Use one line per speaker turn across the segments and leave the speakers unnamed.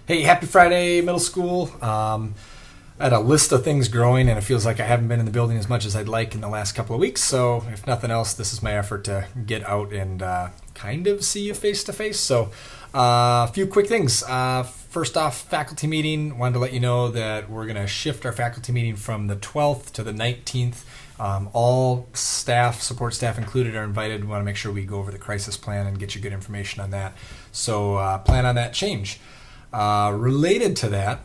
Hey, happy Friday, middle school. I had a list of things growing, and it feels like I haven't been in the building as much as I'd like in the last couple of weeks. So, if nothing else, this is my effort to get out and kind of see you face to face. So, a few quick things. First off, faculty meeting. Wanted to let you know that we're going to shift our faculty meeting from the 12th to the 19th. All staff, support staff included, are invited. We want to make sure we go over the crisis plan and get you good information on that. So, plan on that change. Related to that,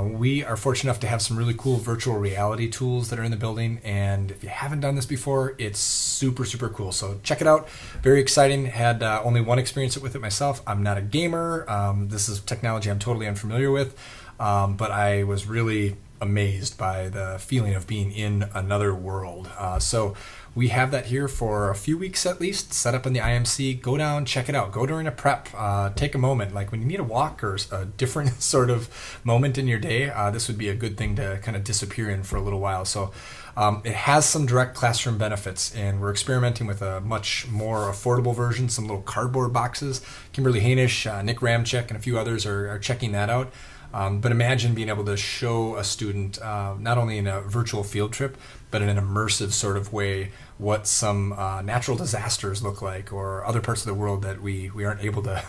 we are fortunate enough to have some really cool virtual reality tools that are in the building, and if you haven't done this before, it's super, super cool. So check it out. Very exciting. Had only one experience with it myself. I'm not a gamer. This is technology I'm totally unfamiliar with, but I was really amazed by the feeling of being in another world. So we have that here for a few weeks at least, set up in the IMC. Go down, check it out. Go during a prep. Take a moment. Like when you need a walk or a different sort of moment in your day, this would be a good thing to kind of disappear in for a little while. So it has some direct classroom benefits, and we're experimenting with a much more affordable version, some little cardboard boxes. Kimberly Hainish, Nick Ramchek, and a few others are checking that out. But imagine being able to show a student, not only in a virtual field trip, but in an immersive sort of way, what some natural disasters look like, or other parts of the world that we aren't able to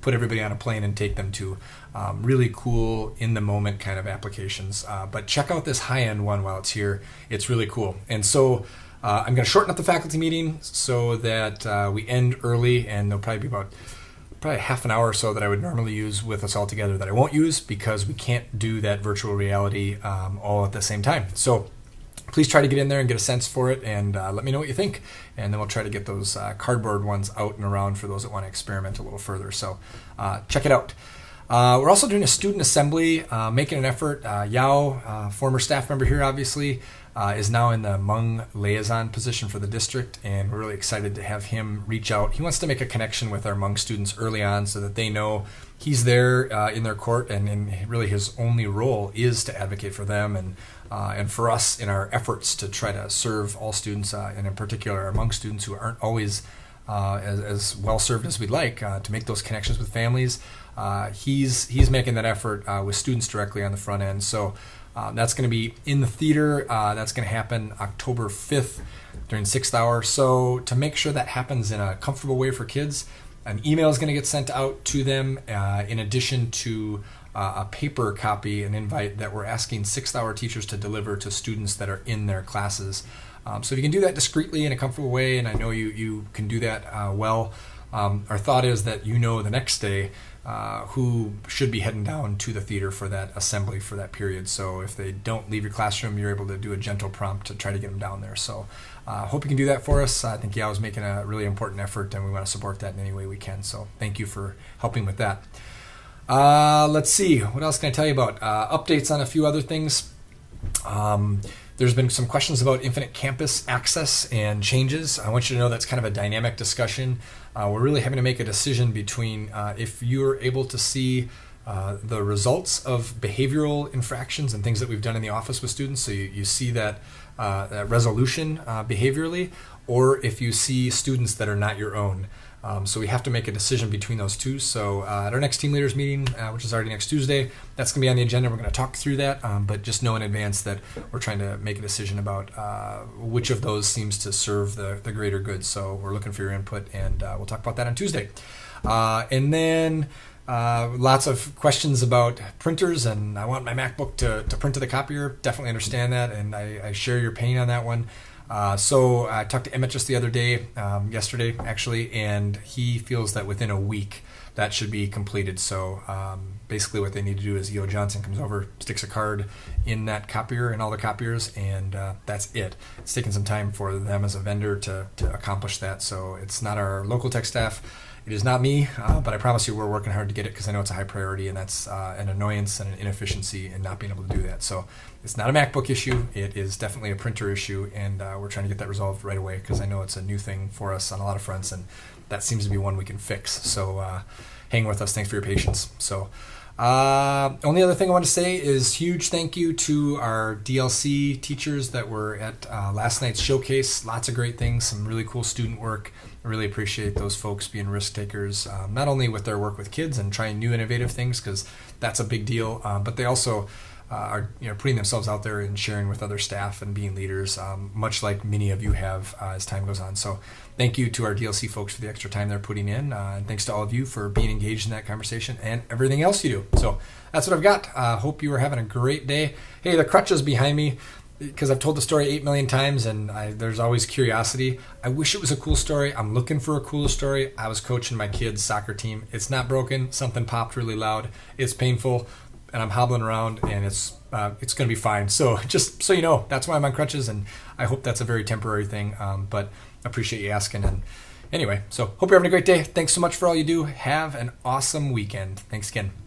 put everybody on a plane and take them to. Really cool, in-the-moment kind of applications. But check out this high-end one while it's here. It's really cool. And so I'm going to shorten up the faculty meeting so that we end early, and there'll probably be about half an hour or so that I would normally use with us all together that I won't use because we can't do that virtual reality all at the same time. So please try to get in there and get a sense for it, and let me know what you think. And then we'll try to get those cardboard ones out and around for those that want to experiment a little further. So check it out. We're also doing a student assembly, making an effort. Yao, former staff member here obviously, is now in the Hmong liaison position for the district, and we're really excited to have him reach out. He wants to make a connection with our Hmong students early on so that they know he's there in their court, and really his only role is to advocate for them and for us in our efforts to try to serve all students, and in particular our Hmong students who aren't always as well served as we'd like, to make those connections with families. He's making that effort with students directly on the front end. So that's going to be in the theater. That's going to happen October 5th during 6th hour. So to make sure that happens in a comfortable way for kids, an email is going to get sent out to them in addition to a paper copy, an invite that we're asking 6th hour teachers to deliver to students that are in their classes. So if you can do that discreetly in a comfortable way, and I know you can do that well, our thought is that the next day who should be heading down to the theater for that assembly for that period. So if they don't leave your classroom, you're able to do a gentle prompt to try to get them down there. So hope you can do that for us. I think Yao is making a really important effort, and we want to support that in any way we can. So thank you for helping with that. Let's see. What else can I tell you about? Updates on a few other things. There's been some questions about Infinite Campus access and changes. I want you to know that's kind of a dynamic discussion. We're really having to make a decision between if you're able to see the results of behavioral infractions and things that we've done in the office with students, so you see that resolution behaviorally, or if you see students that are not your own. So we have to make a decision between those two. So at our next team leaders meeting, which is already next Tuesday, that's going to be on the agenda. We're going to talk through that, but just know in advance that we're trying to make a decision about which of those seems to serve the greater good. So we're looking for your input, and we'll talk about that on Tuesday. And then lots of questions about printers, and I want my MacBook to print to the copier. Definitely understand that, and I share your pain on that one. So I talked to Emmett just the other day, yesterday actually, and he feels that within a week that should be completed. So basically what they need to do is E.O. Johnson comes over, sticks a card in that copier and all the copiers, and that's it. It's taken some time for them as a vendor to accomplish that. So it's not our local tech staff. It is not me, but I promise you we're working hard to get it because I know it's a high priority, and that's an annoyance and an inefficiency in not being able to do that. So it's not a MacBook issue. It is definitely a printer issue, and we're trying to get that resolved right away because I know it's a new thing for us on a lot of fronts, and that seems to be one we can fix. So hang with us. Thanks for your patience. So Only other thing I want to say is huge thank you to our DLC teachers that were at last night's showcase. Lots of great things, some really cool student work. I really appreciate those folks being risk takers, not only with their work with kids and trying new innovative things, because that's a big deal, but they also are putting themselves out there and sharing with other staff and being leaders, much like many of you have as time goes on. So thank you to our DLC folks for the extra time they're putting in, and thanks to all of you for being engaged in that conversation and everything else you do. So that's what I've got. Hope you are having a great day. Hey, the crutches behind me, because I've told the story 8 million times and there's always curiosity. I wish it was a cool story. I'm looking for a cool story. I was coaching my kids' soccer team. It's not broken. Something popped really loud. It's painful, and I'm hobbling around, and it's going to be fine. So just so you know, that's why I'm on crutches, and I hope that's a very temporary thing, but I appreciate you asking. And anyway, so hope you're having a great day. Thanks so much for all you do. Have an awesome weekend. Thanks again.